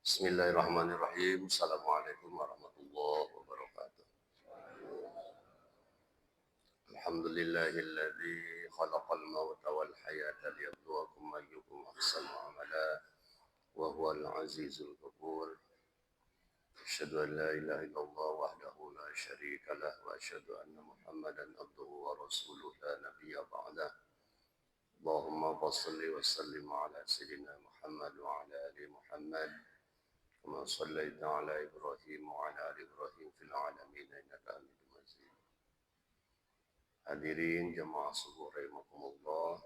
Bismillahirrahmanirrahim. Assalamualaikum warahmatullahi wabarakatuh. Alhamdulillahilladzi khalaqal mauta wal hayata liyabluwakum ayyukum ahsanu amala wa huwal azizul ghafur. Asyhadu an la ilaha illallah wahdahu la syarika lah wa asyhadu anna Muhammadan abduhu wa rasuluhu la nabiyya ba'dah. Allahumma shalli wa sallim ala sayyidina Muhammad wa ala ali Muhammad. كما صليت على إبراهيم وعلى آل إبراهيم في العالمين إنك حميد مجيد. Hadirin jemaah subuh rahimakumullah.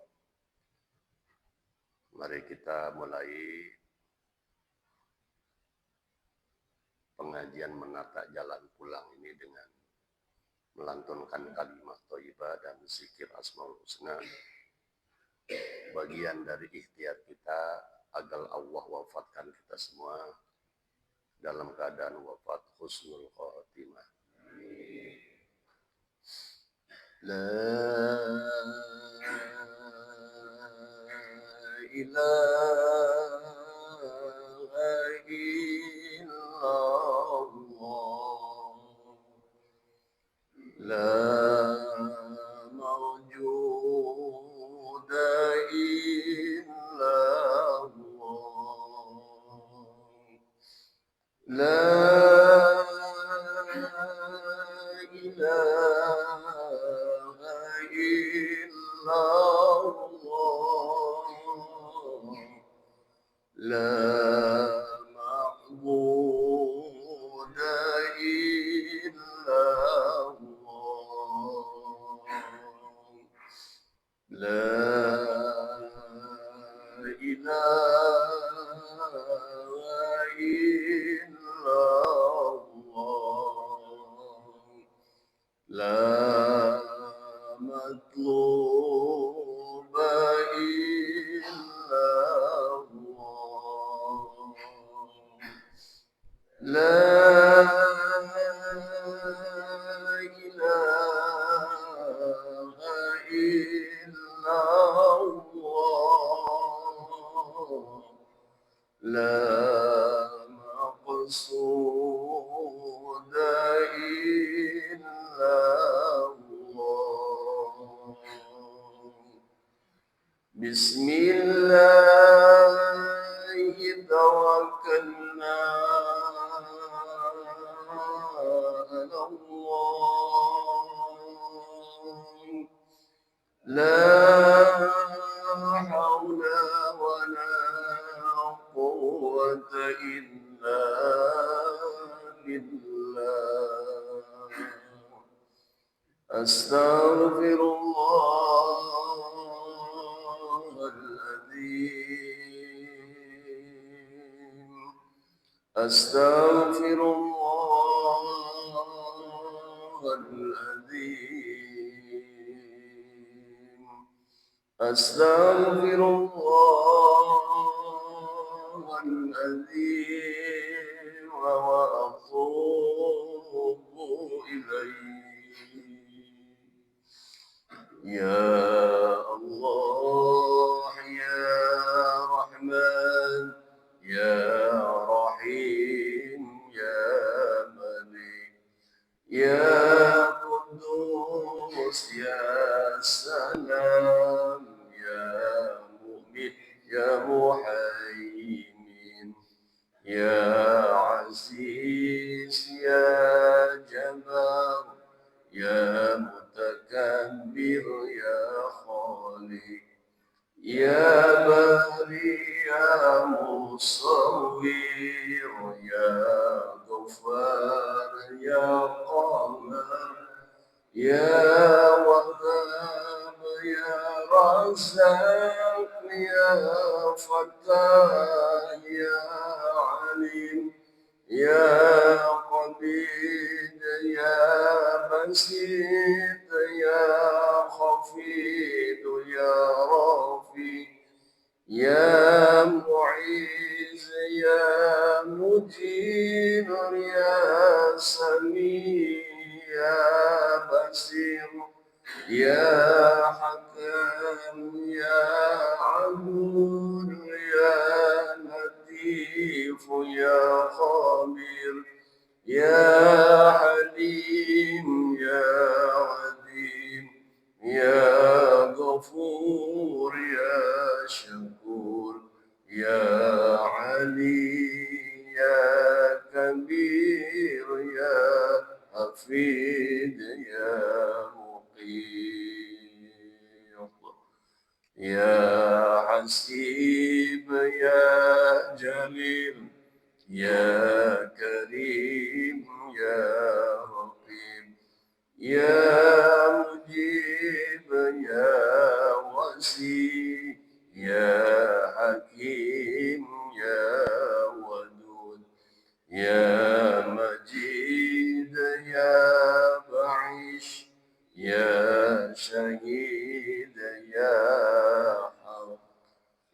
Mari kita mulai pengajian menata jalan pulang ini dengan melantunkan kalimat thayyibah dan zikir Asmaul Husna. Bagian dari ikhtiar kita agar Allah wafatkan kita semua dalam keadaan wafat husnul khatimah. La ilaha illallah la mawjuda illallah La ilaha illallah La ma'buda illallah La ilaha La matluba illallah La ilaha illallah La maqsuda illallah Bismillahi tawakkalna ala Allah La hawla wa la quwwata illa billah Astaghfirullahaladzim Astaghfirullahaladzim Astaghfirullahaladzim wa atubu ilaih Ya Allah Ya Rahman Ya Rahim Ya Malik Ya Qudus Ya Salam Ya Mu'min Ya Muhaimin Ya Aziz Ya Jabbar Ya Mutakabbir Ya Khaliq Ya Bari Ya Musawwir Ya Ghaffar Ya Qahhar Ya Wahhab Ya Razzaq Ya Fattah Ya Alim Ya Qadir Ya Basit Ya Khafid Ya Rafi Ya Mu'iz Ya Mujib Ya Sami Ya Basir Ya Hakam Ya Adur Ya Latif يا خبير يا حليم يا عظيم يا غفور يا شكور يا علي يا كبير يا حفيظ يا مقيت يا حسيب يا جليل يا كريم يا رقيب يا مجيب يا وسيع يا حكيم يا ودود يا مجيد يا بعيش يا شهيد يا حق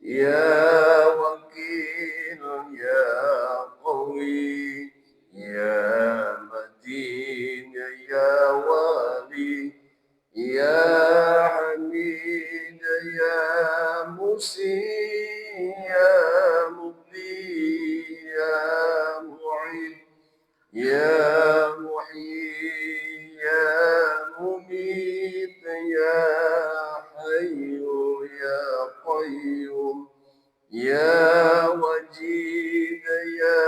يا وكيل يا قوي يا متين يا والي يا حميد يا مسيء يا مبدي يا معين يا محيي يا مميت يا حي يا قيوم يا وجيد يا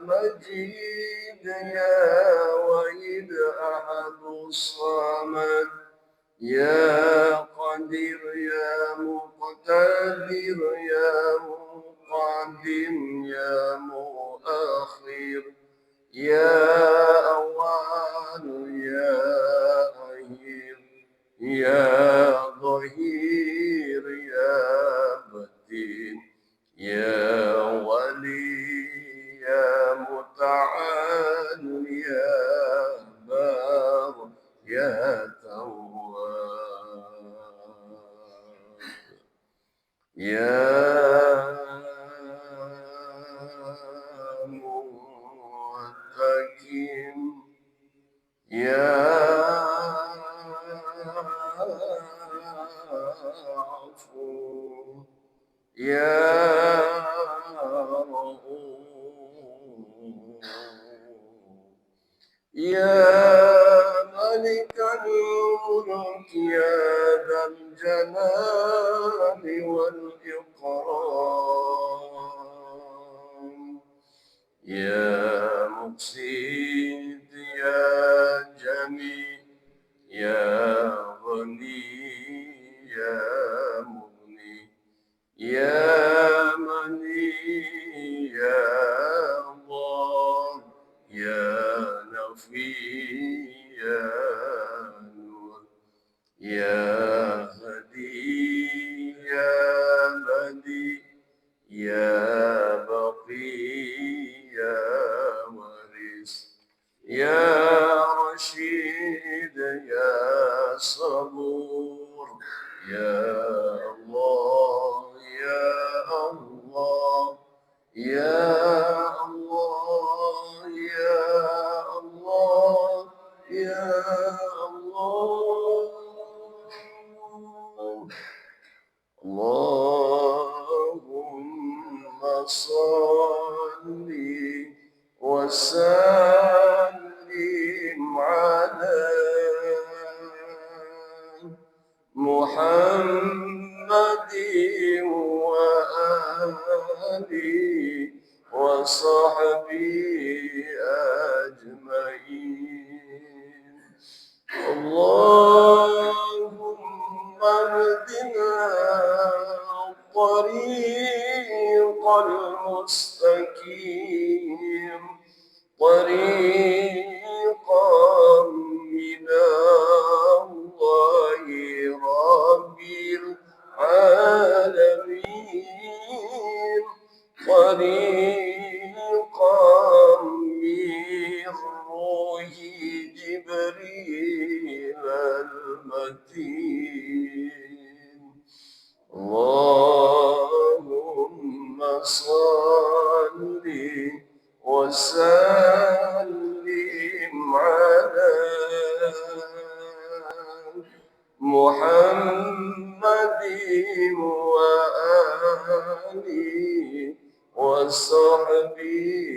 مجيد يا وحيد أحد الصمد يا قدير يا مقتدر يا مقدم يا مؤخر يا أول يا أخير يا ظهير يا بدين يا ولي يا متعال يا بار يا تواب يا منتقم يا عفو يا رؤوف يا ملك الملك يا ذا الجلال والإكرام يا مقسط يا جميل يا غني يا مغني يا مني يا ضار يا نفي يا نور يا هدي يا بدي يا بقي يا ورث يا رشيد يا صبور يا الله يا الله يا الله يا الله يا الله اللهم صل وسلم على محمد وآله وصحبه أجمعين اللهم اهدنا الطريق المستقيم طريقا من الله رب العالمين طريقا من روح جبريل المتين اللهم صل وسلم على محمد وآله وصحبه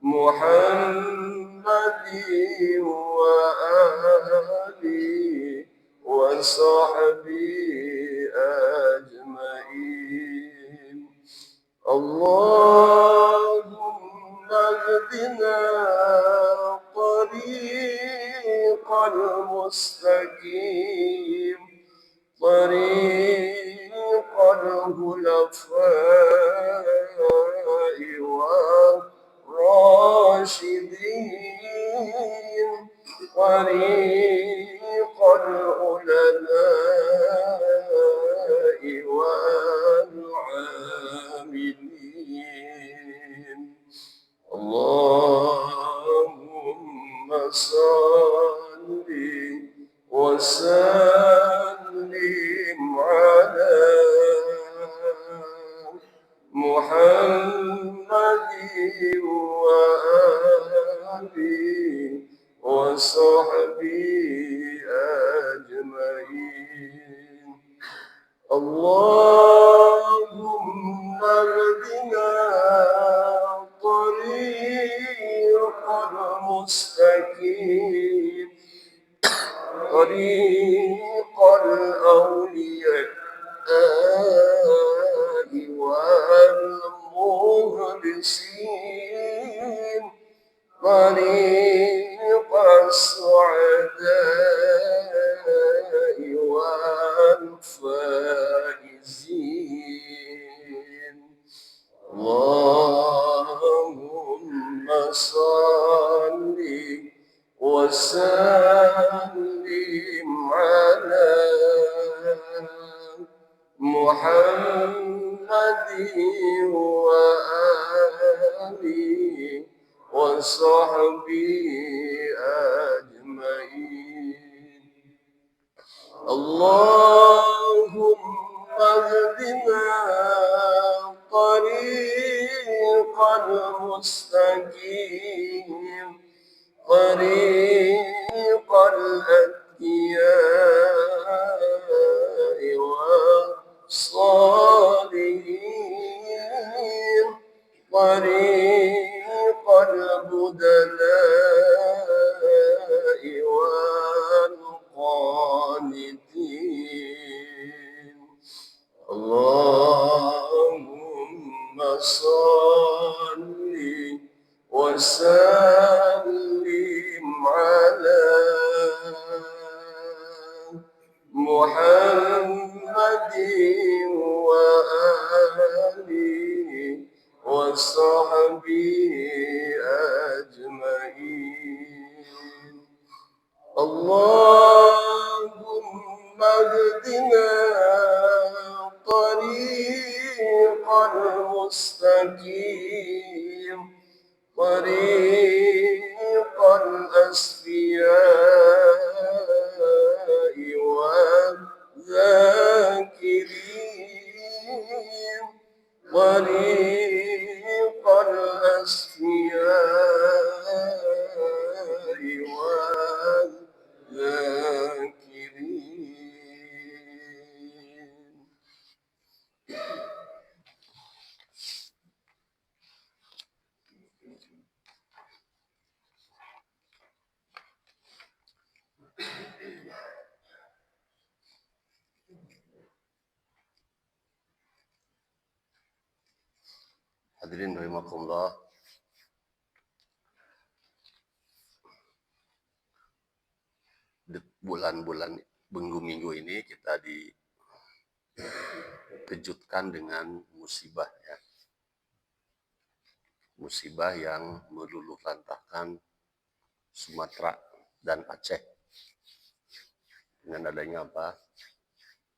محمد وآله وصحبه أجمعين. اللهم اهدنا طريق المستقيم، طريق الخلفاء والراشدين، طريق العلماء والعاملين. اللهم صل وسلم على محمد وآله وصحبه أجمعين. اللهم اهدنا طريق المستقيم، طريق الأولياء والمخلصين، طريق السعداء والفائزين. اللهم صل وسلم على محمد وآله وصحبه أجمعين. اللهم اهدنا طريق المستقيم، طريق الأنبياء والصالحين، طريق البدلاء والقانتين. اللهم صل وسلم على محمد وآله وصحبه أجمعين. اللهم اهدنا طريق المستقيم، طريق الأصفياء والذاكرين، طريق الأصفياء والذاكرين. Hadirin rahimakumullah, bulan-bulan minggu ini kita dikejutkan dengan musibah, ya. Musibah yang meluluhlantahkan Sumatera dan Aceh dengan adanya apa?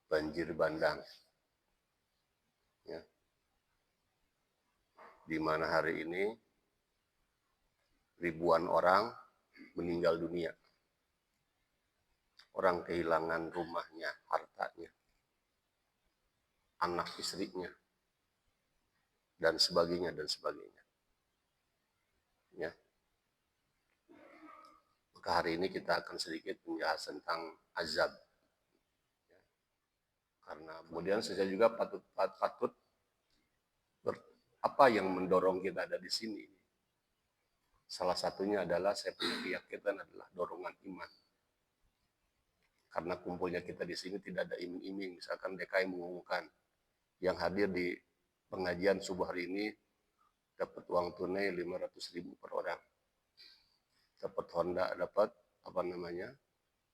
Banjir bandang, ya. Di mana hari ini ribuan orang meninggal dunia. Orang kehilangan rumahnya, hartanya, anak istrinya, dan sebagainya, dan sebagainya. Ya. Maka hari ini kita akan sedikit membahas tentang azab. Ya. Karena kemudian saya juga patut apa yang mendorong kita ada di sini. Salah satunya adalah saya punya keyakinan adalah dorongan iman. Karena kumpulnya kita di sini tidak ada iming-iming. Misalkan DKI mengumumkan yang hadir di pengajian subuh hari ini dapat uang tunai 500.000 per orang. Dapat Honda, dapat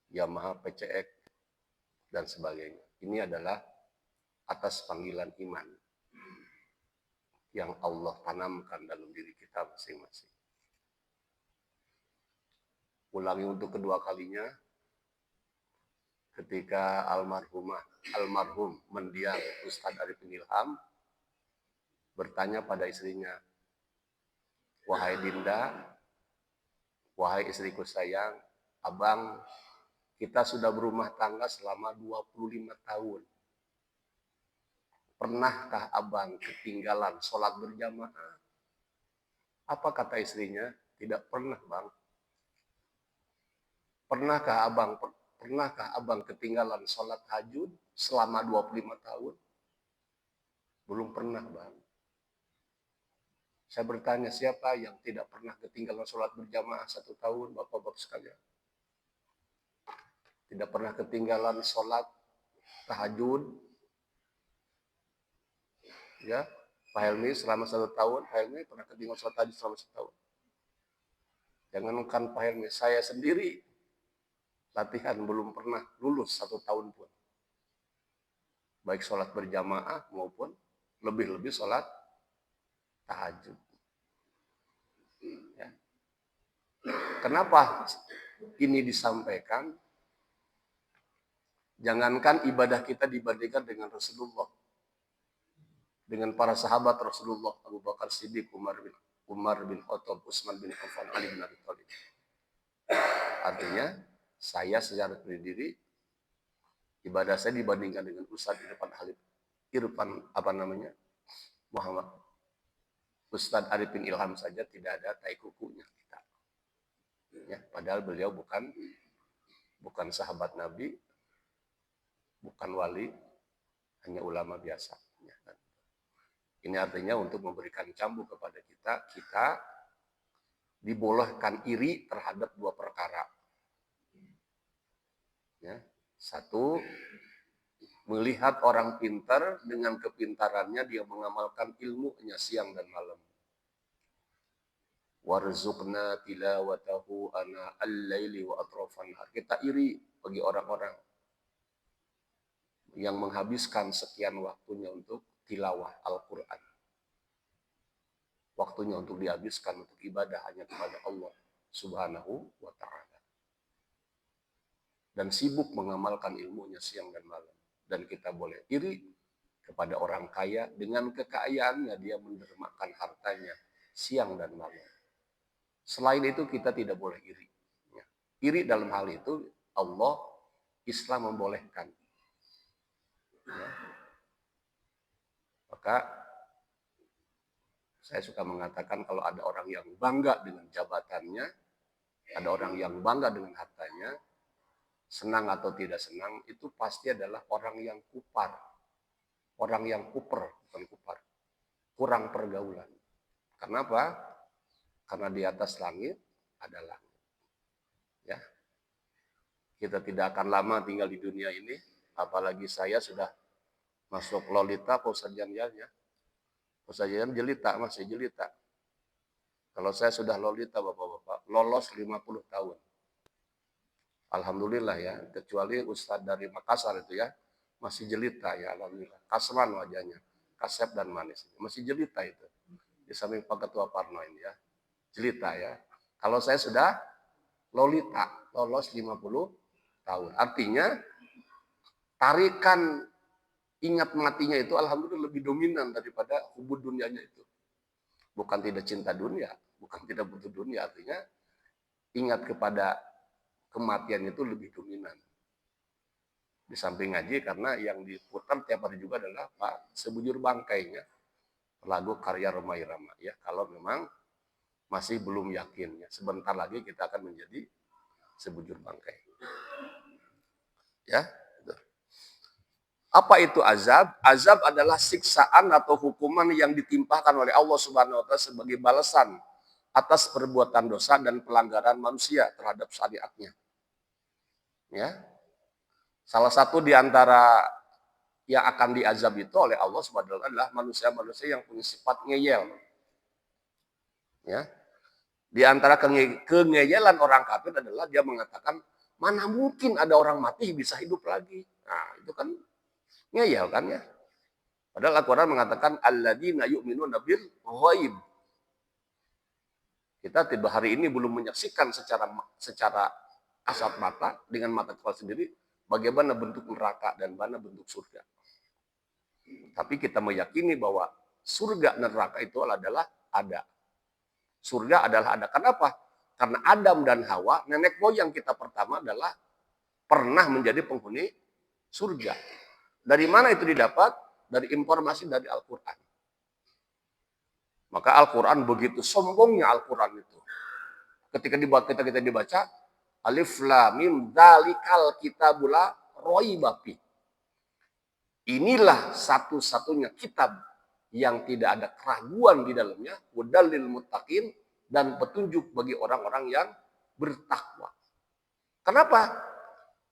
Yamaha PCX dan sebagainya. Ini adalah atas panggilan iman yang Allah tanamkan dalam diri kita masing-masing. Ulangi untuk kedua kalinya, ketika almarhum mendiang Ustadz Arifin Ilham bertanya pada istrinya, "Wahai Dinda, wahai istriku sayang, abang, kita sudah berumah tangga selama 25 tahun. Pernahkah abang ketinggalan sholat berjamaah?" Apa kata istrinya? "Tidak pernah, bang." Pernahkah abang ketinggalan sholat tahajud selama 25 tahun? Belum pernah, bang. Saya bertanya, siapa yang tidak pernah ketinggalan sholat berjamaah 1 tahun, bapak-bapak sekalian? Tidak pernah ketinggalan sholat tahajud? Ya, Pak Helmi selama 1 tahun, Pak Helmi pernah ketinggalan sholat tahajud selama 1 tahun. Jangankan Pak Helmi, saya sendiri latihan belum pernah lulus 1 tahun pun. Baik sholat berjamaah maupun lebih-lebih sholat tahajud. Ya. Kenapa ini disampaikan? Jangankan ibadah kita dibandingkan dengan Rasulullah, dengan para sahabat Rasulullah, Abu Bakar Siddiq, Umar bin Khattab, Utsman bin Affan, Ali bin Abi Thalib. Artinya, saya secara pribadi ibadah saya dibandingkan dengan Ustadz Ustadz Arifin Ilham saja tidak ada tai kukunya kita. Ya, padahal beliau bukan sahabat Nabi, bukan wali, hanya ulama biasa. Ya, kan? Ini artinya untuk memberikan cambuk kepada kita dibolehkan iri terhadap 2 perkara. Ya, 1, melihat orang pintar dengan kepintarannya dia mengamalkan ilmunya siang dan malam. Warzuqna tilawatahu ana al-laili wa atrafan nahar. Kita iri bagi orang-orang yang menghabiskan sekian waktunya untuk tilawah Al-Quran. Waktunya untuk dihabiskan untuk ibadah hanya kepada Allah Subhanahu wa ta'ala. Dan sibuk mengamalkan ilmunya siang dan malam. Dan kita boleh iri kepada orang kaya dengan kekayaannya dia mendermakan hartanya siang dan malam. Selain itu kita tidak boleh iri. Ya. Iri dalam hal itu Allah, Islam membolehkan. Ya. Maka saya suka mengatakan kalau ada orang yang bangga dengan jabatannya, ada orang yang bangga dengan hartanya, senang atau tidak senang, itu pasti adalah orang yang kupar. Orang yang kuper, bukan kupar. Kurang pergaulan. Kenapa? Karena di atas langit ada langit. Ya. Kita tidak akan lama tinggal di dunia ini, apalagi saya sudah masuk Lolita, Ustaz Jan-Jan ya. Ustaz Jan jelita, masih jelita. Kalau saya sudah Lolita, bapak-bapak, lolos 50 tahun. Alhamdulillah ya, kecuali Ustadz dari Makassar itu ya, masih jelita ya, alhamdulillah. Kasman wajahnya, kasep dan manis. Masih jelita itu. Di samping Pak Ketua Parno ini ya, jelita ya. Kalau saya sudah Lolita, lolos 50 tahun. Artinya, tarikan ingat matinya itu alhamdulillah lebih dominan daripada hubud dunianya itu. Bukan tidak cinta dunia, bukan tidak butuh dunia, artinya ingat kepada kematian itu lebih dominan. Di samping ngaji, karena yang diputar tiap hari juga adalah Pak Sebujur Bangkainya, lagu karya Romai Rama ya. Kalau memang masih belum yakin ya, sebentar lagi kita akan menjadi sebujur bangkai. Ya. Apa itu azab? Azab adalah siksaan atau hukuman yang ditimpakan oleh Allah Subhanahu wa taala sebagai balasan atas perbuatan dosa dan pelanggaran manusia terhadap syariatnya. Ya. Salah satu di antara yang akan diazab itu oleh Allah Subhanahu wa taala adalah manusia-manusia yang punya sifat ngeyel. Ya. Di antara kengeyelan orang kafir adalah dia mengatakan, mana mungkin ada orang mati bisa hidup lagi. Nah, itu kan ngeyel kan ya. Padahal Al-Quran mengatakan, alladzina yu'minuna bil ghaib. Kita tiba hari ini belum menyaksikan secara kasat mata, dengan mata kepala sendiri, bagaimana bentuk neraka dan mana bentuk surga. Tapi kita meyakini bahwa surga dan neraka itu adalah ada. Surga adalah ada. Kenapa? Karena Adam dan Hawa, nenek moyang kita pertama adalah pernah menjadi penghuni surga. Dari mana itu didapat? Dari informasi dari Al-Quran. Maka Al-Quran begitu sombongnya Al-Quran itu. Ketika kita dibaca, Alif Lam Mim Dzalikal Kitabul La Raiba Fi. Inilah satu-satunya kitab yang tidak ada keraguan di dalamnya, hudal lil muttaqin, dan petunjuk bagi orang-orang yang bertakwa. Kenapa?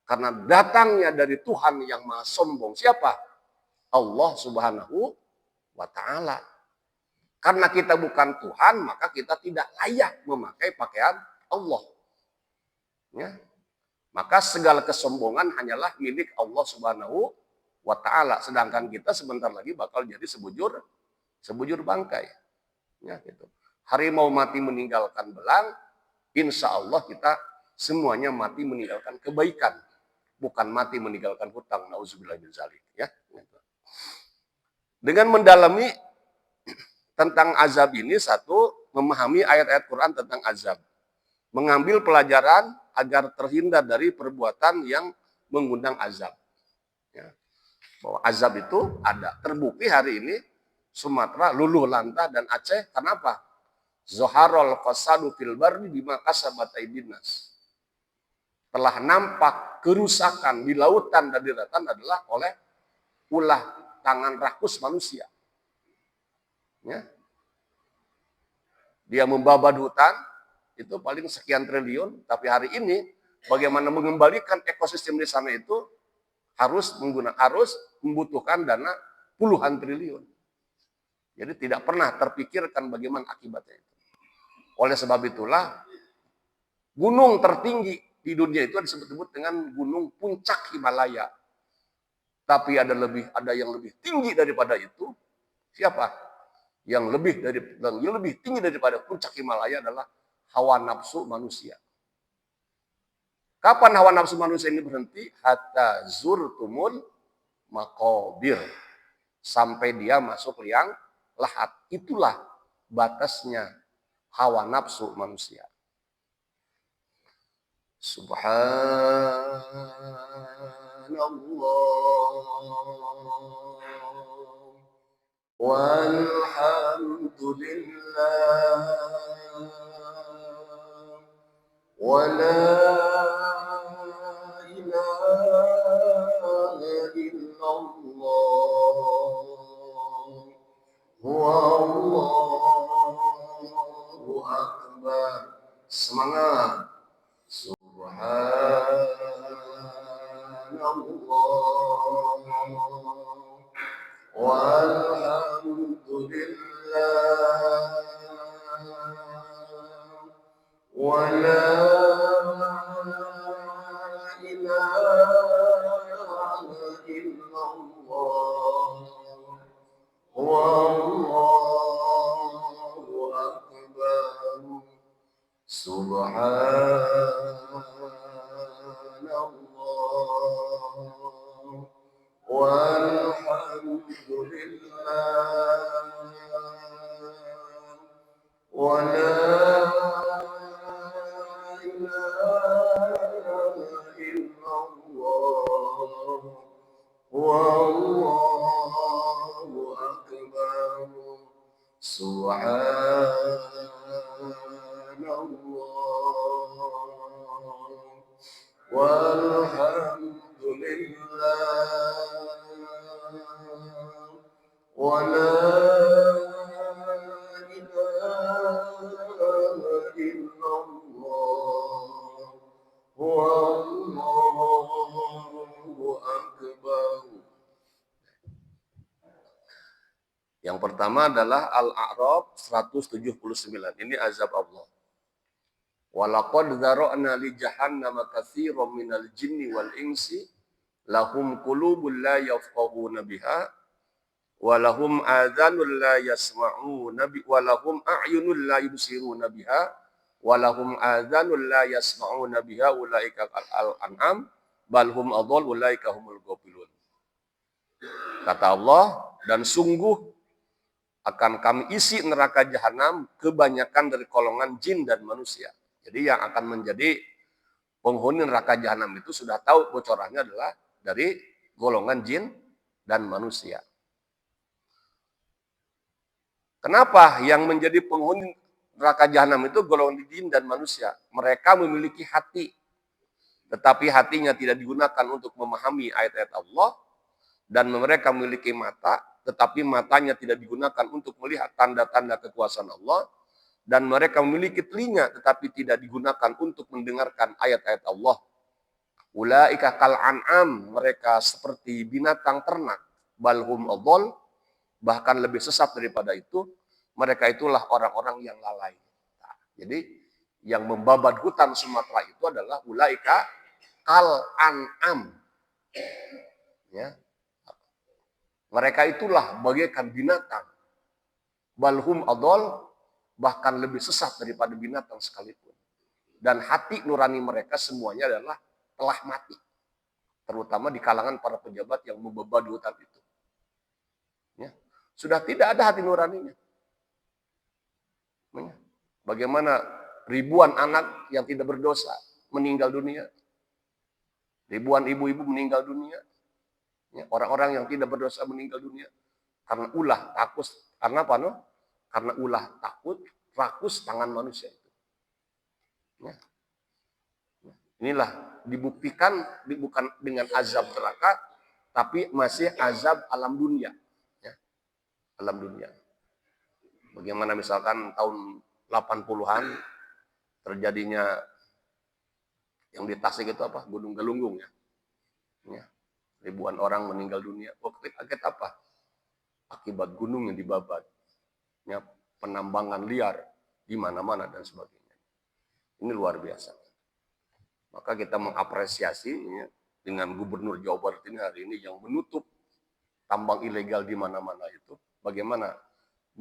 Karena datangnya dari Tuhan yang maha sombong. Siapa? Allah Subhanahu wa ta'ala. Karena kita bukan Tuhan, maka kita tidak layak memakai pakaian Allah. Ya. Maka segala kesombongan hanyalah milik Allah Subhanahu wa ta'ala. Sedangkan kita sebentar lagi bakal jadi sebujur bangkai. Ya, gitu. Harimau mati meninggalkan belang, insya Allah kita semuanya mati meninggalkan kebaikan. Bukan mati meninggalkan hutang. Nauzubillah min dzalik. Ya. Gitu. Dengan mendalami tentang azab ini, satu, memahami ayat-ayat Quran tentang azab. Mengambil pelajaran agar terhindar dari perbuatan yang mengundang azab. Ya. Bahwa azab itu ada. Terbukti hari ini Sumatera, Luluh Lantah, dan Aceh. Kenapa? Zoharol fasadu fil barri bima kasabat aydin nas. Telah nampak kerusakan di lautan dan di daratan adalah oleh ulah tangan rakus manusia. Ya. Dia membabat hutan, itu paling sekian triliun, tapi hari ini bagaimana mengembalikan ekosistem di sana itu harus membutuhkan dana puluhan triliun. Jadi tidak pernah terpikirkan bagaimana akibatnya itu. Oleh sebab itulah gunung tertinggi di dunia itu disebut-sebut dengan gunung puncak Himalaya. Tapi ada yang lebih tinggi daripada itu. Siapa? Yang lebih tinggi daripada puncak Himalaya adalah hawa nafsu manusia. Kapan hawa nafsu manusia ini berhenti? Hatta zurtumul maqabir. Sampai dia masuk liang lahat. Itulah batasnya hawa nafsu manusia. Subhanallah. Walhamdulillah. Wala ilaha illallah. Wallahu akbar. Semangat. Subhanallah. Walhamdulillah. Wala ilaha illallah. Wallahu akbar. Subhanallah. Walhamdulillah. Wala ilaha illallah. Wallahu akbar. Subhanallah. Walhamdulillah. Wala ilaha pertama adalah Al-A'raf 179. Ini azab Allah. Walaqad dzara'na li jahannama katsiran minal jinni wal insi lahum qulubun la yafqahuna biha wa lahum adhanun la yasma'una bi wa lahum a'yunun la yubsiruna biha wa lahum adhanun la yasma'una biha ulaika kal an'am bal hum adall ulaika humul ghafilun. Kata Allah, dan sungguh akan kami isi neraka jahanam kebanyakan dari golongan jin dan manusia. Jadi yang akan menjadi penghuni neraka jahanam itu sudah tahu bocorannya adalah dari golongan jin dan manusia. Kenapa yang menjadi penghuni neraka jahanam itu golongan jin dan manusia? Mereka memiliki hati, tetapi hatinya tidak digunakan untuk memahami ayat-ayat Allah, dan mereka memiliki mata, tetapi matanya tidak digunakan untuk melihat tanda-tanda kekuasaan Allah, dan mereka memiliki telinga, tetapi tidak digunakan untuk mendengarkan ayat-ayat Allah. Ulaika kal an'am, mereka seperti binatang ternak, balhum adall, bahkan lebih sesat daripada itu, mereka itulah orang-orang yang lalai. Nah, jadi yang membabat hutan Sumatera itu adalah ulaika kal an'am. Ya. Mereka itulah bagaikan binatang. Balhum adall, bahkan lebih sesat daripada binatang sekalipun. Dan hati nurani mereka semuanya adalah telah mati. Terutama di kalangan para pejabat yang membebani hutan itu. Ya. Sudah tidak ada hati nuraninya. Bagaimana ribuan anak yang tidak berdosa meninggal dunia. Ribuan ibu-ibu meninggal dunia. Ya. Orang-orang yang tidak berdosa meninggal dunia. Karena ulah takut. Karena apa? No? Karena ulah takut, rakus tangan manusia itu. Ya. Inilah dibuktikan bukan dengan azab neraka, tapi masih azab alam dunia. Ya. Alam dunia. Bagaimana misalkan tahun 80-an terjadinya yang di Tasik itu apa? Gunung Galunggung ya. Ya. Ribuan orang meninggal dunia. Akibat apa? Akibat gunung yang dibabat. Ya, penambangan liar di mana-mana dan sebagainya. Ini luar biasa. Maka kita mengapresiasi ya, dengan Gubernur Jawa Barat ini hari ini yang menutup tambang ilegal di mana-mana itu, bagaimana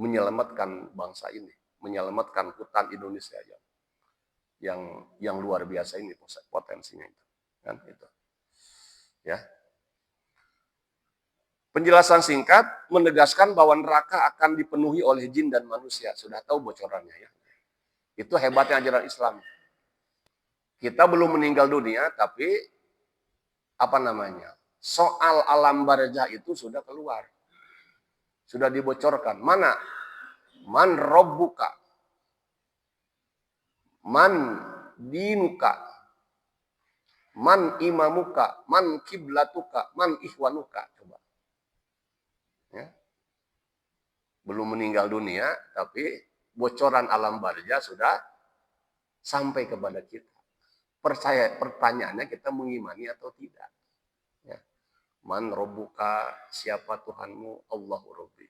menyelamatkan bangsa ini, menyelamatkan hutan Indonesia yang luar biasa ini potensinya itu, kan itu. Ya. Penjelasan singkat menegaskan bahwa neraka akan dipenuhi oleh jin dan manusia. Sudah tahu bocorannya ya. Itu hebatnya ajaran Islam. Kita belum meninggal dunia, tapi apa namanya? Soal alam barzah itu sudah keluar. Sudah dibocorkan. Mana? Man robbuka. Man dinuka. Man imamuka. Man kiblatuka. Man ihwanuka. Coba. Ya. Belum meninggal dunia, tapi bocoran alam barzah sudah sampai kepada kita. Pertanyaannya kita mengimani atau tidak. Ya. Man robbuka, siapa Tuhanmu? Allahu Rabbi.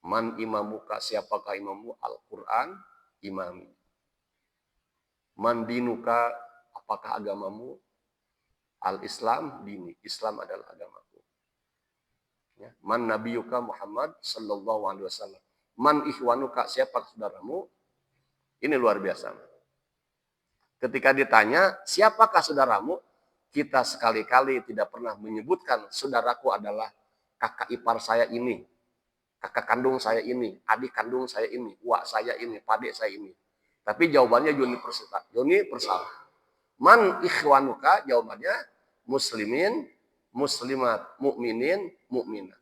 Man imamuka, siapakah imammu? Al-Quran, imami. Man dinuka, apakah agamamu? Al-Islam, dini. Islam adalah agamaku. Ya. Man nabiyuka Muhammad sallallahu alaihi wasallam. Man ihwanuka, siapa saudaramu? Ini luar biasa. Ketika ditanya, siapakah saudaramu? Kita sekali-kali tidak pernah menyebutkan saudaraku adalah kakak ipar saya ini, kakak kandung saya ini, adik kandung saya ini, uak saya ini, padik saya ini. Tapi jawabannya universal. Man ikhwanuka, jawabannya muslimin, muslimat, mukminin, mukminat.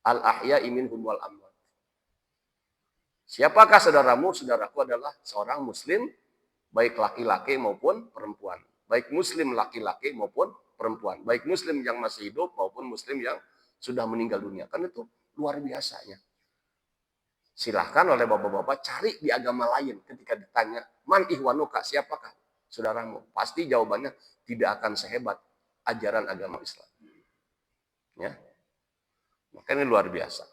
Al-ahya'i minhum wal amwat. Siapakah saudaramu? Saudaraku adalah seorang muslim, baik laki-laki maupun perempuan. Baik muslim laki-laki maupun perempuan. Baik muslim yang masih hidup maupun muslim yang sudah meninggal dunia. Kan itu luar biasanya. Silahkan oleh bapak-bapak cari di agama lain ketika ditanya, man ihwanuka, siapakah saudaramu? Pasti jawabannya tidak akan sehebat ajaran agama Islam. Ya. Maka ini luar biasa.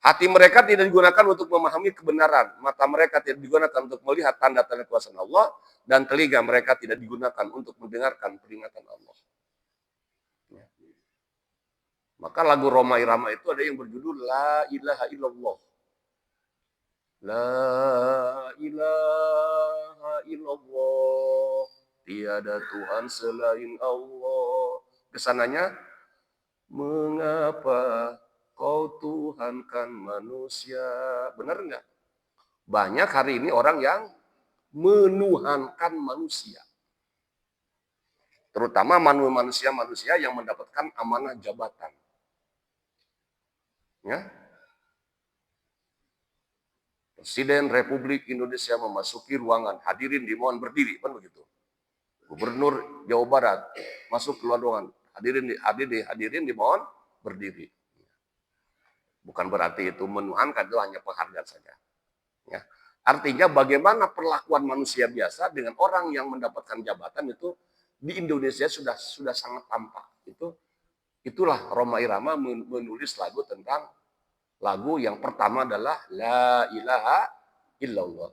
Hati mereka tidak digunakan untuk memahami kebenaran. Mata mereka tidak digunakan untuk melihat tanda-tanda kuasa Allah. Dan telinga mereka tidak digunakan untuk mendengarkan peringatan Allah. Ya. Maka lagu Roma Irama itu ada yang berjudul La ilaha illallah. La ilaha illallah. Tiada Tuhan selain Allah. Kesananya, mengapa kau Tuhankan manusia? Benar enggak? Banyak hari ini orang yang menuhankan manusia. Terutama manusia-manusia yang mendapatkan amanah jabatan. Ya. Presiden Republik Indonesia memasuki ruangan, hadirin dimohon berdiri, kan begitu. Gubernur Jawa Barat masuk ke ruangan, hadirin dimohon berdiri. Bukan berarti itu menuhankan, itu hanya penghargaan saja. Ya. Artinya bagaimana perlakuan manusia biasa dengan orang yang mendapatkan jabatan itu di Indonesia sudah sangat tampak. Itulah Rhoma Irama menulis lagu tentang lagu yang pertama adalah La ilaha illallah.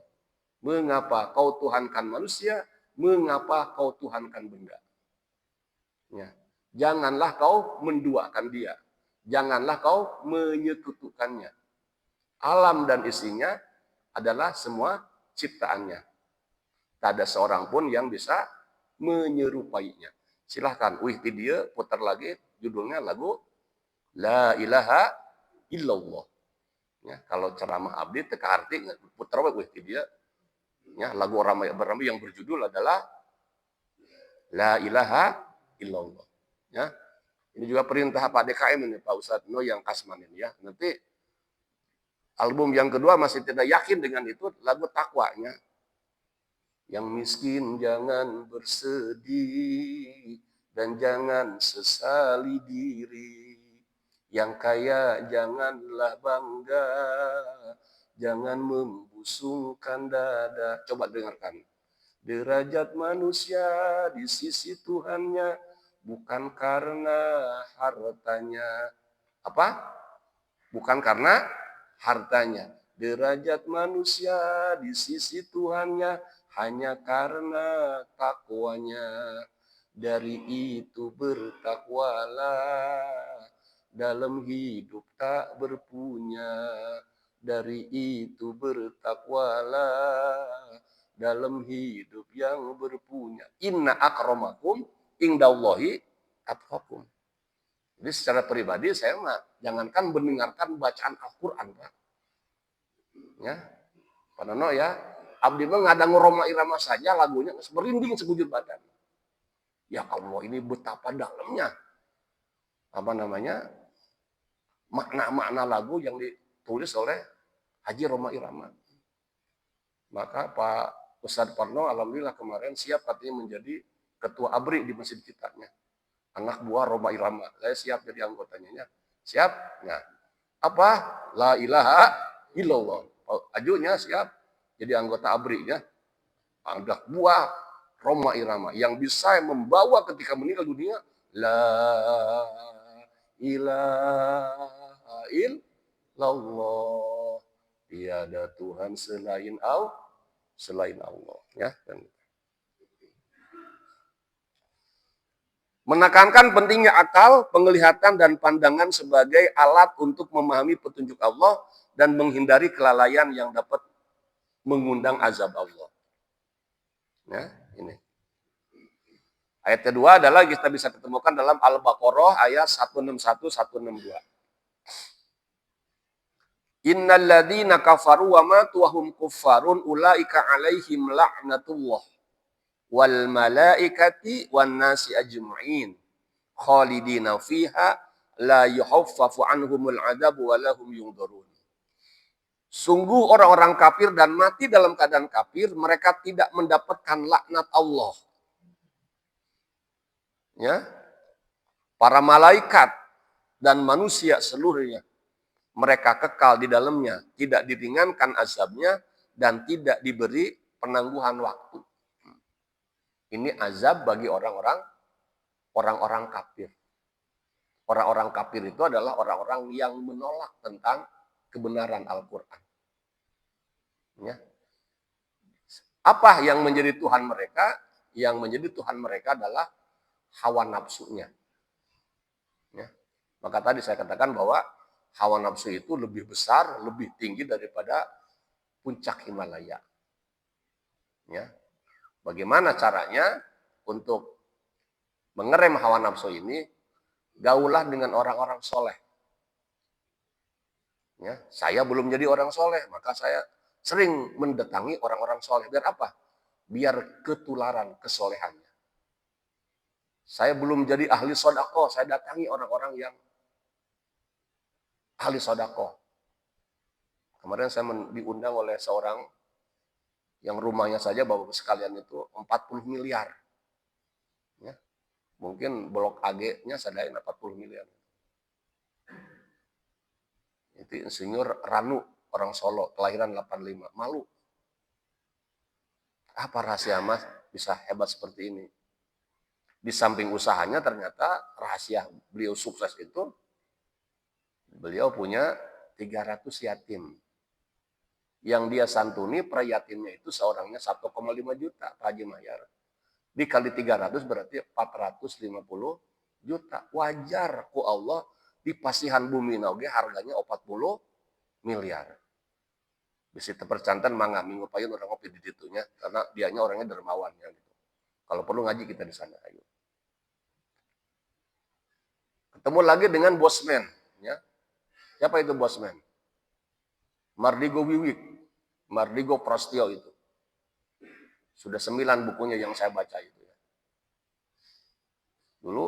Mengapa kau Tuhankan manusia? Mengapa kau Tuhankan benda? Ya. Janganlah kau menduakan dia. Janganlah kau menyekutukannya. Alam dan isinya adalah semua ciptaannya. Tak ada seorang pun yang bisa menyerupainya. Silahkan, dia putar lagi judulnya lagu La ilaha illallah. Ya, kalau ceramah abdi teka arti putar dia. Ya, lagu orang yang berjudul adalah La ilaha illallah. Ya. Ini juga perintah Pak DKM ini, Pak Ustadz No yang Kasman ini ya. Nanti album yang kedua masih tidak yakin dengan itu, lagu takwanya. Yang miskin jangan bersedih dan jangan sesali diri. Yang kaya janganlah bangga, jangan membusungkan dada. Coba dengarkan. Derajat manusia di sisi Tuhannya bukan karena hartanya. Apa? Bukan karena hartanya. Derajat manusia di sisi Tuhannya hanya karena takwanya. Dari itu bertakwalah, dalam hidup tak berpunya. Dari itu bertakwalah, dalam hidup yang berpunya. Inna akramakum indallahi atqakum. Jadi secara pribadi saya jangankan mendengarkan bacaan Al-Quran, Pak. Ya, Pak Nono ya, abdi mah ngadang Rhoma Irama saja lagunya merinding sekujur badan. Ya Allah, ini betapa dalamnya makna-makna lagu yang ditulis oleh Haji Rhoma Irama. Maka Pak Ustadz Parno alhamdulillah kemarin siap katanya menjadi ketua ABRI di masjid kita. Anak buah Rhoma Irama. Saya siap jadi anggotanya. Siap? Nah, apa? La ilaha illallah. Ajunya siap jadi anggota ABRI-nya. Anak buah Rhoma Irama yang bisa membawa ketika meninggal dunia la ilaha illallah. Tiada Tuhan selain Allah, ya. Menekankan pentingnya akal, penglihatan, dan pandangan sebagai alat untuk memahami petunjuk Allah dan menghindari kelalaian yang dapat mengundang azab Allah. Ya, ini. Ayat kedua adalah kita bisa ketemukan dalam Al-Baqarah ayat 161-162. Innal ladzina kafaru wa matu wa hum kuffarun ulaika alaihim la'natullah wal malaikati wan nasi ajma'in khalidina fiha la yuhaffafu anhumul adabu wa lahum yunzarun. Sungguh orang-orang kafir dan mati dalam keadaan kafir, mereka tidak mendapatkan laknat Allah. Ya. Para malaikat dan manusia seluruhnya, mereka kekal di dalamnya, tidak diringankan azabnya dan tidak diberi penangguhan waktu. Ini azab bagi orang-orang kafir. Orang-orang kafir itu adalah orang-orang yang menolak tentang kebenaran Al-Quran. Ya. Apa yang menjadi Tuhan mereka? Yang menjadi Tuhan mereka adalah hawa nafsunya. Ya. Maka tadi saya katakan bahwa hawa nafsu itu lebih besar, lebih tinggi daripada puncak Himalaya. Ya. Bagaimana caranya untuk mengerem hawa nafsu ini? Gaulah dengan orang-orang soleh. Ya, saya belum jadi orang soleh, maka saya sering mendatangi orang-orang soleh. Biar apa? Biar ketularan kesolehannya. Saya belum jadi ahli sodako, saya datangi orang-orang yang ahli sodako. Kemarin saya diundang oleh seorang yang rumahnya saja Bapak sekalian itu 40 miliar. Ya, mungkin blok AG-nya sadain 40 miliar. Itu insinyur Ranu, orang Solo, kelahiran 85. Malu. Apa rahasia Mas bisa hebat seperti ini? Di samping usahanya ternyata rahasia beliau sukses itu, beliau punya 300 yatim. Yang dia santuni per yatimnya itu seorangnya 1,5 juta, Pak Haji Mahyar. Dikali 300 berarti 450 juta. Wajar ku Allah di pasihan bumi oge harganya 40 miliar. Bisa terpercantan mangga minggu payun orang ngopi di ditunya karena dianya orangnya dermawan ya gitu. Kalau perlu ngaji kita di sana, ayo. Ketemu lagi dengan bosman, ya. Siapa itu bosman? Mardigo Wiwik, Mardigo Prostio itu. Sudah 9 bukunya yang saya baca itu ya. Dulu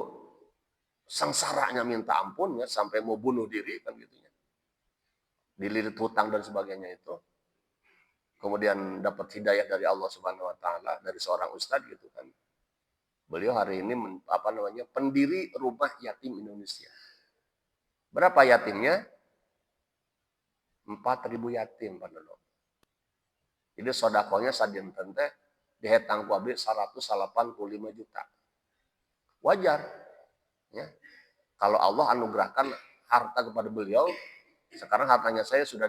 sengsaranya minta ampun ya sampai mau bunuh diri kan gitu ya. Dililit hutang dan sebagainya itu. Kemudian dapat hidayah dari Allah Subhanahu wa taala dari seorang ustadz gitu kan. Beliau hari ini pendiri Rumah Yatim Indonesia. Berapa yatimnya? 4.000 yatim Pak Dono. Jadi sodakonya sadinten teh dihetang ku abdi 185 juta. Wajar. Ya. Kalau Allah anugerahkan harta kepada beliau, sekarang hartanya saya sudah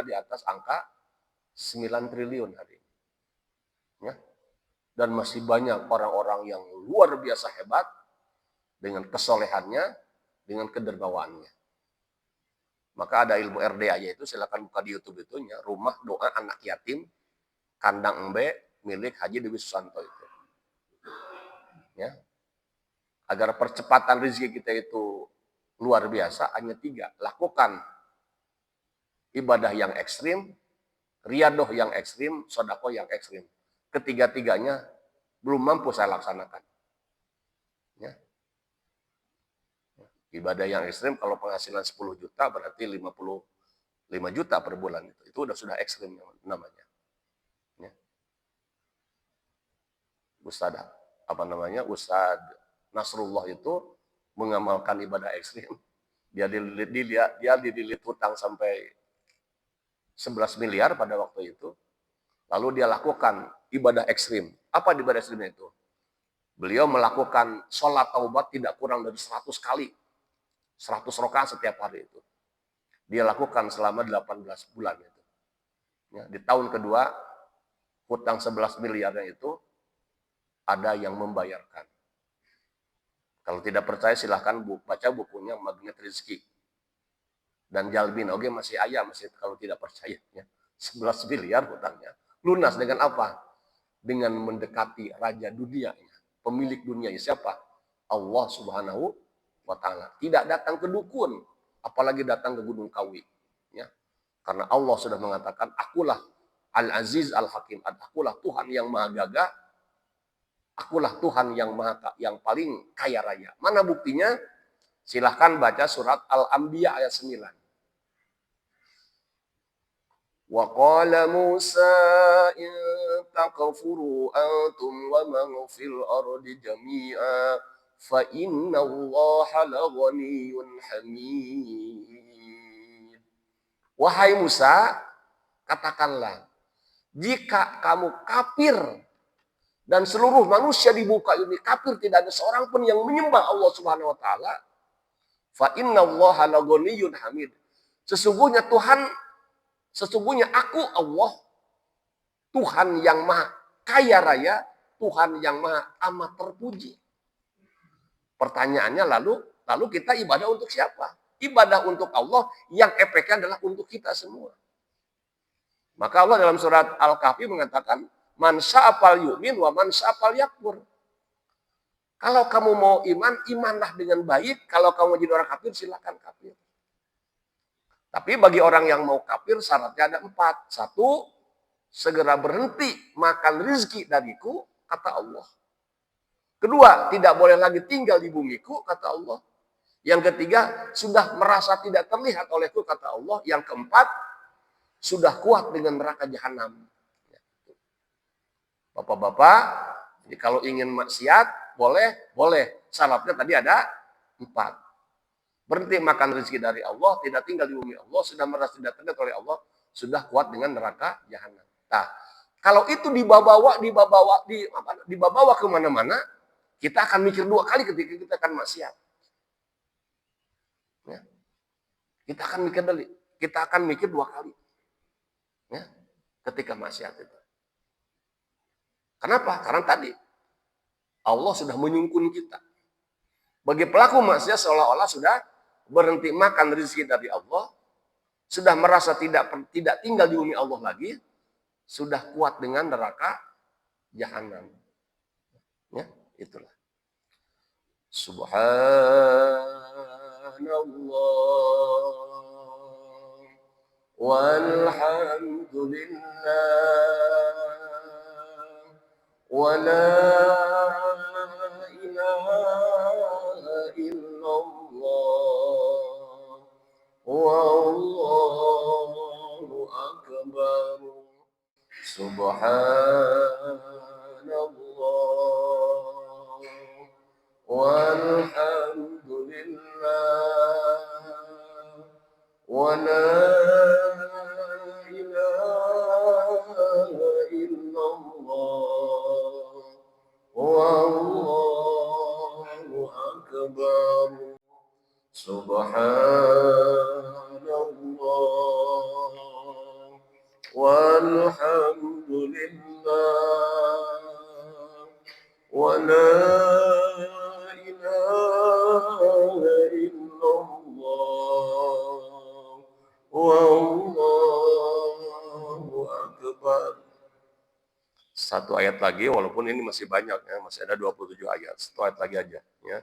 di atas angka 9 triliun hari ini. Ya. Dan masih banyak orang-orang yang luar biasa hebat dengan kesolehannya, dengan kedermawaannya. Maka ada ilmu RDA itu, silakan buka di YouTube itunya, Rumah Doa Anak Yatim, Kandang Embe, milik Haji Dewi Susanto itu. Ya. Agar percepatan rezeki kita itu luar biasa, hanya 3. Lakukan ibadah yang ekstrim, riadoh yang ekstrim, sodako yang ekstrim. Ketiga-tiganya belum mampu saya laksanakan. Ya. Ibadah yang ekstrim kalau penghasilan 10 juta berarti 55 juta per bulan itu. Itu sudah ekstrim namanya. Ya. Ustaz Nasrullah itu mengamalkan ibadah ekstrim. Dia dililit hutang sampai 11 miliar pada waktu itu. Lalu dia lakukan ibadah ekstrim. Apa ibadah ekstrimnya itu? Beliau melakukan sholat taubat tidak kurang dari 100 kali. 100 rakaat setiap hari itu. Dia lakukan selama 18 bulan itu. Ya, di tahun kedua, hutang 11 miliarnya itu ada yang membayarkan. Kalau tidak percaya silahkan baca bukunya Magnet Rizki. Dan Jalbin, oke masih ayam, masih kalau tidak percaya. Ya. 11 miliar hutangnya. Lunas dengan apa? Dengan mendekati raja dunianya. Pemilik dunianya siapa? Allah Subhanahu wa ta'ala. Tidak datang ke dukun, apalagi datang ke Gunung Kawi. Ya. Karena Allah sudah mengatakan, akulah Al-Aziz Al-Hakim. Akulah Tuhan yang maha gagah. Akulah Tuhan yang paling kaya raya. Mana buktinya? Silahkan baca surat Al-Anbiya ayat 9. Wa qala Musa in takfuru antum wa man fil ardi jami'a fa inna Allaha laghaniyyun hamid. Wahai Musa, katakanlah, jika kamu kafir dan seluruh manusia di muka ini kafir, tidak ada seorang pun yang menyembah Allah Subhanahu wa taala, Fa innallaha laghaniyyun hamid. Sesungguhnya aku Allah, Tuhan yang maha kaya raya, Tuhan yang maha amat terpuji. Pertanyaannya lalu kita ibadah untuk siapa? Ibadah untuk Allah yang efeknya adalah untuk kita semua. Maka Allah dalam surat Al-Kahfi mengatakan, man sya'afal yu'min wa man sya'afal yakfur. Kalau kamu mau iman, imanlah dengan baik. Kalau kamu jadi orang kafir, silakan kafir. Tapi bagi orang yang mau kafir, syaratnya ada 4. 1, segera berhenti makan rizki dariku, kata Allah. Kedua, tidak boleh lagi tinggal di bumiku, kata Allah. Yang ketiga, sudah merasa tidak terlihat olehku, kata Allah. Yang keempat, sudah kuat dengan neraka jahanam. Bapak-bapak, jadi kalau ingin maksiat, boleh. Syaratnya tadi ada 4. Berhenti makan rezeki dari Allah, tidak tinggal di bumi Allah, sudah merasa tidak terlihat oleh Allah, sudah kuat dengan neraka jahanam. Nah, kalau itu dibawa kemana-mana, kita akan mikir 2 kali ketika kita akan maksiat. Ya. Kita akan mikir 2 kali. Ya. Ketika maksiat itu. Kenapa? Karena tadi Allah sudah menyungkun kita. Bagi pelaku maksiat seolah-olah sudah berhenti makan rezeki dari Allah, sudah merasa tidak tinggal di bumi Allah lagi, sudah kuat dengan neraka jahanam. Ya, itulah. Subhanallah walhamdulillah wa la ilaha illallah wallahu akbar. Subhanallah walhamdulillah wa la ilaha illallah wallahu akbar. Subhanallah walhamdulillah wa la ilaha illallah wallahu akbar. 1 ayat lagi, walaupun ini masih banyak ya, masih ada 27 ayat. 1 ayat lagi aja ya.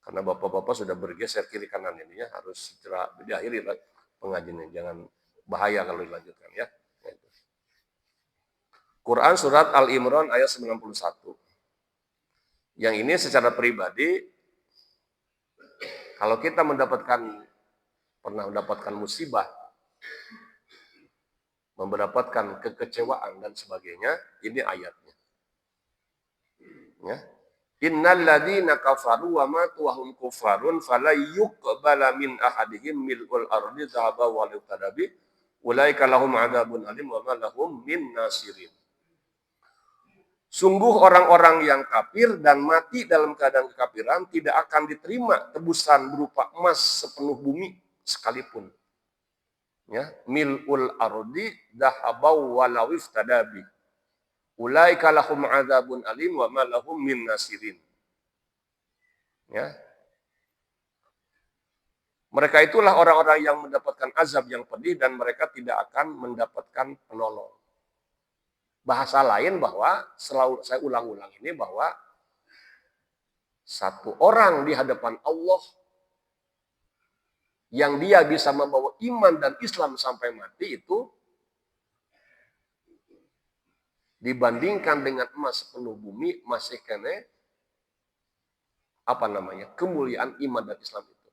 Karena bapak-bapak sudah bergeser kiri kanan ini ya, harus segera diakhiri pengajiannya, jangan bahaya kalau dilanjutkan ya. Quran surat Al-Imran ayat 91. Yang ini secara pribadi, kalau kita pernah mendapatkan musibah, mendapatkan kekecewaan dan sebagainya, ini ayatnya. Ya. Innal ladzina kafaru wa matu wa hum kuffarun fala yuqbala min ahadihim mil'ul ardi dhahaba wa liqtadabi ulaika lahum adzabun alim wa ma lahum min nasirin. Sungguh orang-orang yang kafir dan mati dalam keadaan kekafiran tidak akan diterima tebusan berupa emas sepenuh bumi sekalipun. Ya, mil'ul ardi dhahaba wa liqtadabi ulaika lahum adzabun alim wa ma lahum min nasirin. Ya. Mereka itulah orang-orang yang mendapatkan azab yang pedih dan mereka tidak akan mendapatkan penolong. Bahasa lain bahwa selalu saya ulang-ulang ini bahwa satu orang di hadapan Allah yang dia bisa membawa iman dan Islam sampai mati itu dibandingkan dengan emas sepenuh bumi masih kena kemuliaan iman dan Islam itu.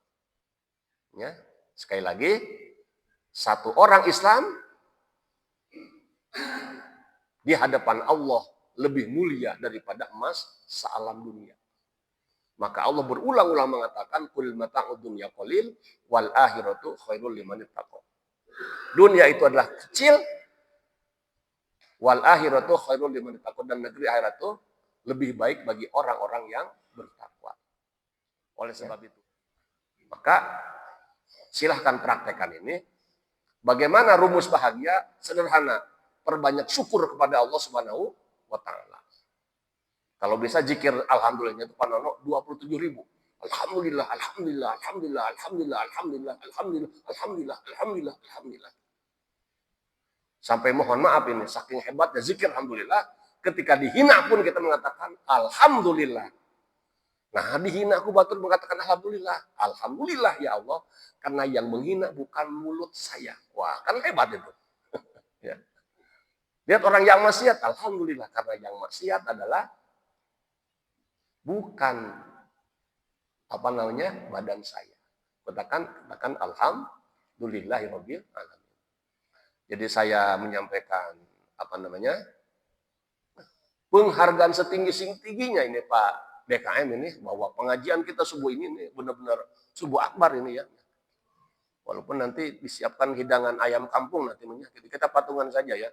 Ya, sekali lagi, satu orang Islam di hadapan Allah lebih mulia daripada emas sealam dunia. Maka Allah berulang-ulang mengatakan kul mata'ud dunya qalil wal akhiratu khairul liman ittaqa. Dunia itu adalah kecil, wal akhiratu khairul liman ittaqa, dan negeri akhirat itu lebih baik bagi orang-orang yang bertakwa. Oleh sebab itu Maka silahkan praktekkan ini. Bagaimana rumus bahagia? Sederhana. Perbanyak syukur kepada Allah Subhanahu wa Ta'ala. Kalau bisa zikir alhamdulillahnya itu Pak Nono 27.000. Alhamdulillah, alhamdulillah, alhamdulillah, alhamdulillah, alhamdulillah, alhamdulillah, alhamdulillah, alhamdulillah, alhamdulillah. Sampai mohon maaf ini, saking hebatnya zikir alhamdulillah, ketika dihina pun kita mengatakan alhamdulillah. Nah, dihina aku batur mengatakan alhamdulillah. Alhamdulillah ya Allah, karena yang menghina bukan mulut saya. Wah, kan hebat itu. Ya. Lihat orang yang maksiat, alhamdulillah, karena yang maksiat adalah bukan badan saya. Katakan alhamdulillahirabbil alamin. Jadi saya menyampaikan penghargaan setinggi-tingginya ini Pak DKM ini, bahwa pengajian kita subuh ini benar-benar subuh akbar ini ya. Walaupun nanti disiapkan hidangan ayam kampung nanti, kita patungan saja ya.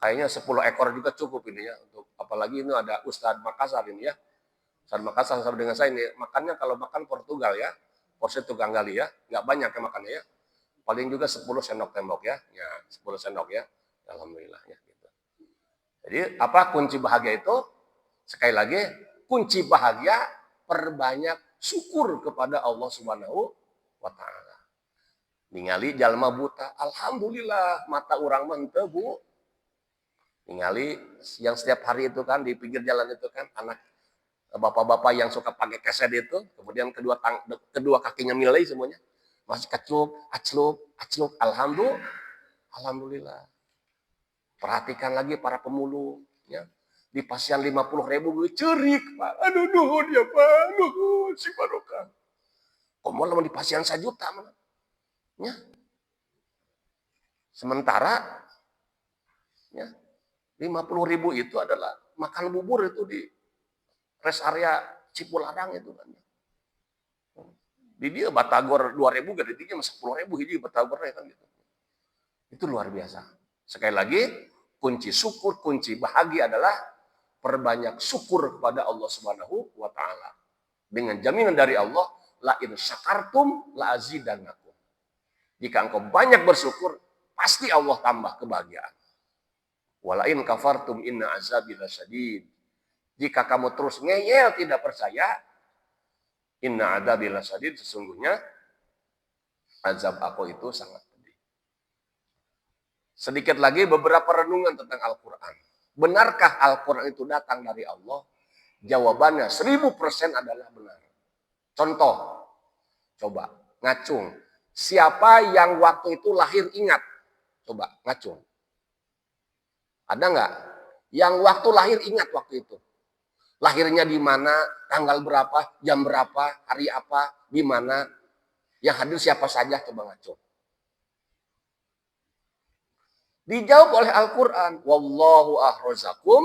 Kayaknya 10 ekor juga cukup ini ya, untuk apalagi ini ada Ustadz Makassar ini ya. Ustadz Makassar sama dengan saya ini, makannya kalau makan Portugal ya, porsi tukang gali ya, nggak banyak ya makannya ya. Paling juga 10 sendok tembok ya, 10 sendok ya, alhamdulillah ya. Gitu. Jadi apa kunci bahagia itu? Sekali lagi, kunci bahagia perbanyak syukur kepada Allah Subhanahu wa Ta'ala. Ningali jalma buta, alhamdulillah mata orang menteu Bu. Ningali yang setiap hari itu kan di pinggir jalan itu kan anak bapak-bapak yang suka pakai keset itu, kemudian kedua kakinya milai semuanya, masih acluk, alhamdulillah. Perhatikan lagi para pemulung, ya. Di pasien 50.000 cerik, Pak. Aduh, nuhun ya Pak, nuhun si barokah. Komo lamun di pasien 1 juta mana? Ya. Sementara, ya, 50.000 itu adalah makan bubur itu di rest area Cipularang itu kan. Di dia batagor 2.000 gede dia 10.000 hiji batagornya kan gitu. Itu luar biasa. Sekali lagi, kunci syukur, kunci bahagia adalah perbanyak syukur kepada Allah Subhanahu wa Ta'ala. Dengan jaminan dari Allah, la in syakartum la azidannakum. Jika engkau banyak bersyukur, pasti Allah tambah kebahagiaan. Wala in kafartum inna azabi lasyadid. Jika kamu terus ngeyel tidak percaya, inna adzabi lasyadid, sesungguhnya azab aku itu sangat pedih. Sedikit lagi beberapa renungan tentang Al-Quran. Benarkah Al-Quran itu datang dari Allah? Jawabannya 1000% adalah benar. Contoh, coba ngacung. Siapa yang waktu itu lahir ingat? Coba ngacung. Ada nggak? Yang waktu lahir ingat waktu itu? Lahirnya di mana, tanggal berapa, jam berapa, hari apa, di mana, yang hadir siapa saja, coba ngaco. Dijawab oleh Al-Quran, wallahu ahrazakum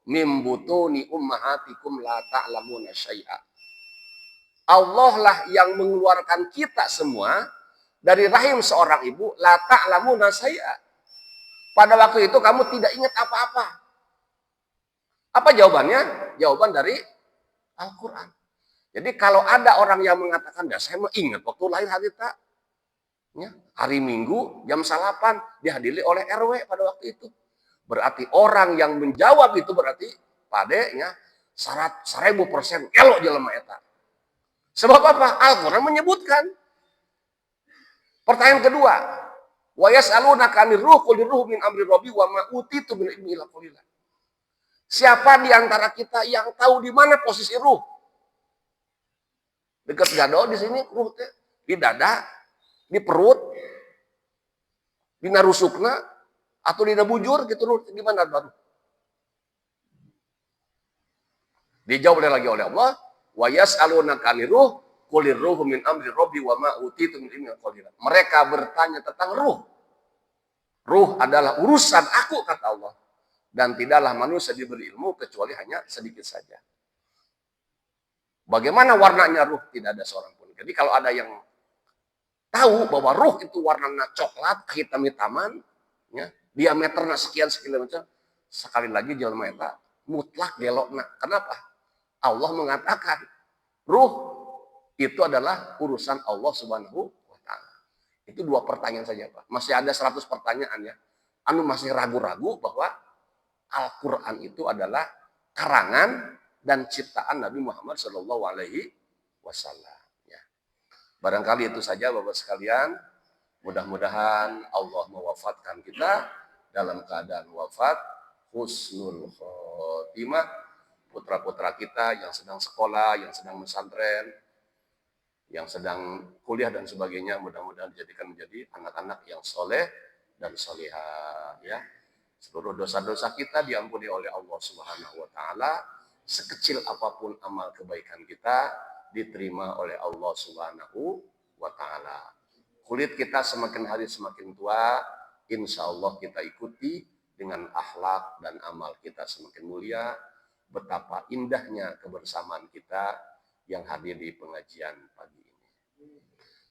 mim butuni ummahatikum la ta'lamuna syai'a. Allah lah yang mengeluarkan kita semua dari rahim seorang ibu, la ta'lamuna syai'a. Pada waktu itu kamu tidak ingat apa-apa. Apa jawabannya? Jawaban dari Al-Quran. Jadi kalau ada orang yang mengatakan, ya saya mau ingat waktu lahir hari tak. Ya, hari Minggu jam 8 dihadiri oleh RW pada waktu itu. Berarti orang yang menjawab itu berarti pade ya 1000% elok jelema eta. Sebab apa? Al-Quran menyebutkan. Pertanyaan kedua, wa yas'alunaka 'anir ruh qul ruh min amri rabbi wa ma utitu min ilmi illa qalila. Siapa di antara kita yang tahu di mana posisi ruh? Dekat gado di sini ruh teh, di dada, di perut, di narusukna atau di bujur gitu ruh di mana baru? Dijawab lagi oleh Allah, wa yas'alunaka 'anir ruh qul ruh min amri rabbi wa ma utitu min ilmi illa qalila. Mereka bertanya tentang ruh. Ruh adalah urusan aku kata Allah. Dan tidaklah manusia diberi ilmu kecuali hanya sedikit saja. Bagaimana warnanya ruh? Tidak ada seorang pun. Jadi kalau ada yang tahu bahwa ruh itu warnanya coklat, hitam-hitaman, ya, diameternya sekian macam, sekali lagi jelema eta mutlak gelokna. Kenapa? Allah mengatakan ruh itu adalah urusan Allah Subhanahu wa taala. Itu 2 pertanyaan saja, Pak. Masih ada 100 pertanyaan ya. Anu masih ragu-ragu bahwa Al-Qur'an itu adalah karangan dan ciptaan Nabi Muhammad Shallallahu alaihi wasallam ya. Barangkali itu saja Bapak sekalian. Mudah-mudahan Allah mewafatkan kita dalam keadaan wafat husnul khotimah. Putra-putra kita yang sedang sekolah, yang sedang pesantren, yang sedang kuliah dan sebagainya, mudah-mudahan dijadikan menjadi anak-anak yang soleh dan solehah ya. Seluruh dosa-dosa kita diampuni oleh Allah Subhanahu wa taala. Sekecil apapun amal kebaikan kita diterima oleh Allah Subhanahu wa taala. Kulit kita semakin hari semakin tua, insya Allah kita ikuti dengan akhlak dan amal kita semakin mulia. Betapa indahnya kebersamaan kita yang hadir di pengajian pagi ini.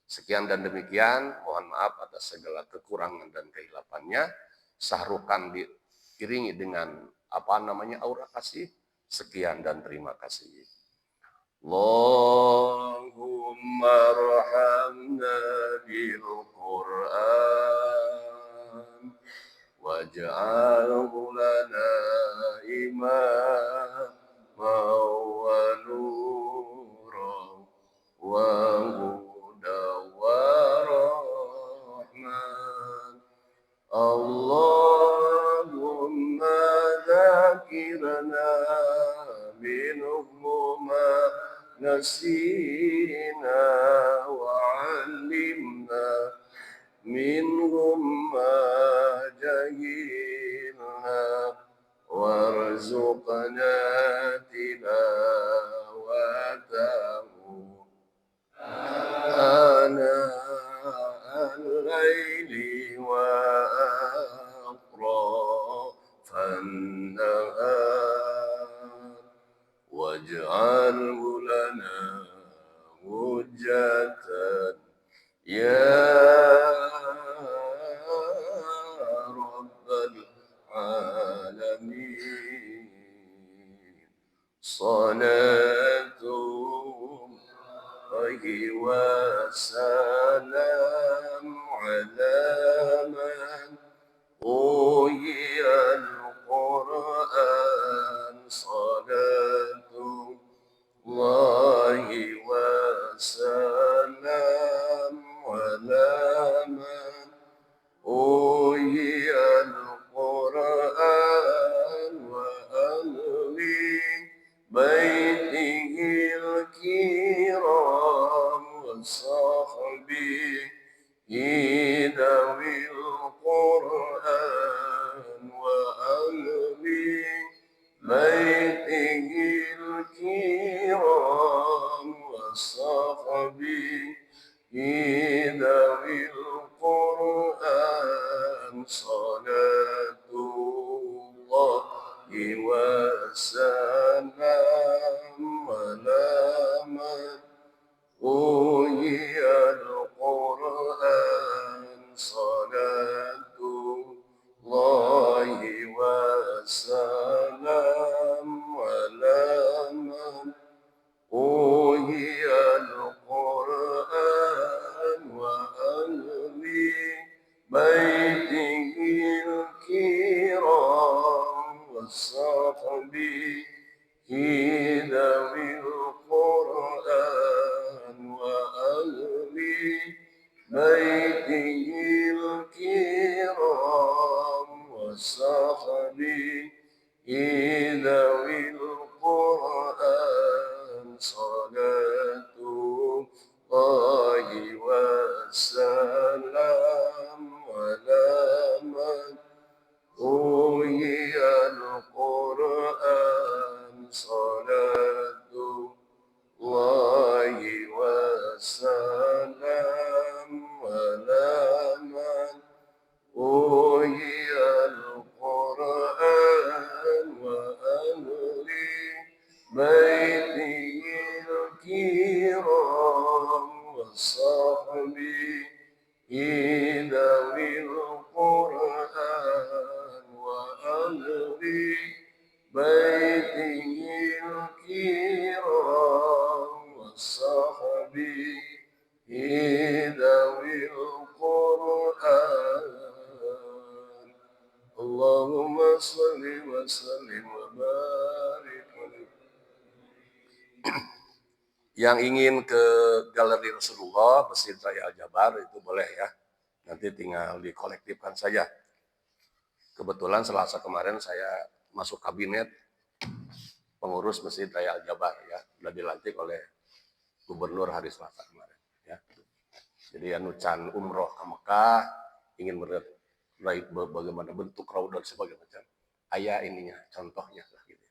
Sekian dan demikian, mohon maaf atas segala kekurangan dan kehilafannya. Sahrukan diiringi dengan aura kasih. Sekian dan terima kasih. Allahumma arhamna bil Qur'an waj'alhu lana imama wa nuran wa hudan wa rahman. Allahumma dzakirna minhu ma nasina wa 'allimna minhum ma jahilna warzuqna tilawatahu ana al-laili wa atrafan nahar waj'alhu lana hujjatan ya rabbal alamin. Salatu wa salam ala man uyyal Qur'an. Salatu Allahi wa salam ala man uyyal Qur'an wa ahli baitihil kiram wa sahbihi dawil Qur'an wa ahli baitihil kiram wa sahbihi dawil Qur'an. Salatullahi wa salam ala man uyyal Qur'an. Salatullahi wa salam ala man uyyal Qur'an wa ahli baitihil kiram wa sahbihi dawil Qur'an wa ahli baitihil kiram wa sahbihi dawil Qur'an. Salatullahi wa salam ala man uyyal Qur'an. Salatullahi wa salam ala man uyyal Qur'an wa ahli baitihil kiram wa sahbihi dawil Qur'an wa ahli baitihil kiram wa sahbihi Allahumma shalli wa sallim wa barik alaihi. Yang ingin ke Galeri Rasulullah, Masjid Raya Al-Jabar itu boleh ya. Nanti tinggal dikolektifkan saja. Kebetulan Selasa kemarin saya masuk kabinet pengurus Masjid Raya Al-Jabar ya. Sudah dilantik oleh Gubernur hari Selasa kemarin ya. Jadi anucan umroh ke Mekah, ingin melihat bagaimana bentuk raudhah dan sebagainya macam. Ayah ininya, contohnya lah gitu.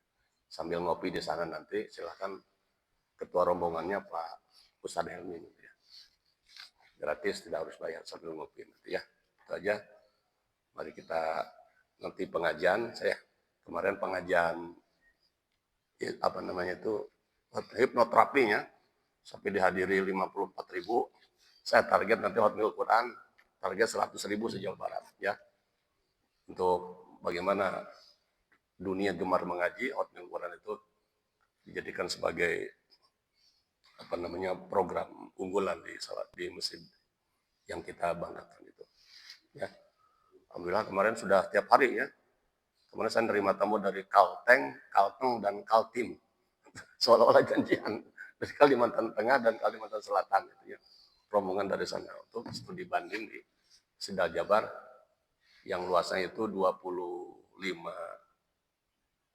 Sambil ngopi di sana nanti silakan ketua rombongannya Pak Ustadz Helmi gitu ya. Gratis, tidak harus bayar sambil ngopi nanti ya. Itu aja. Mari kita nanti pengajian, saya kemarin pengajian apa namanya itu hipnoterapinya sampai dihadiri 54.000. Saya target nanti Hotmail Quran target 100.000 sejauh barat ya. Untuk bagaimana dunia gemar mengaji, Hotmail Quran itu dijadikan sebagai apa namanya program unggulan di masjid yang kita banggakan itu ya. Alhamdulillah kemarin sudah tiap hari ya. Kemarin saya menerima tamu dari Kalteng, Kalteng dan Kaltim. Seolah-olah janjian dari Kalimantan Tengah dan Kalimantan Selatan gitu ya. Rombongan dari sana untuk studi banding di Sidal Jabar yang luasnya itu 25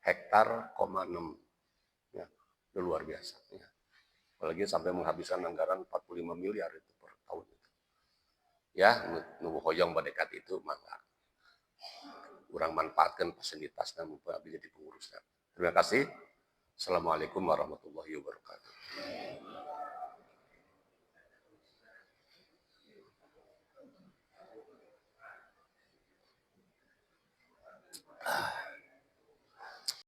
hektar, 6 ya. Itu luar biasa ya. Apalagi sampai menghabiskan anggaran 45 miliar itu per tahun. Ya, nunggu hoyong badekat itu maka kurang manfaatkan fasilitasnya mumpung jadi pengurusnya. Terima kasih. Assalamualaikum warahmatullahi wabarakatuh.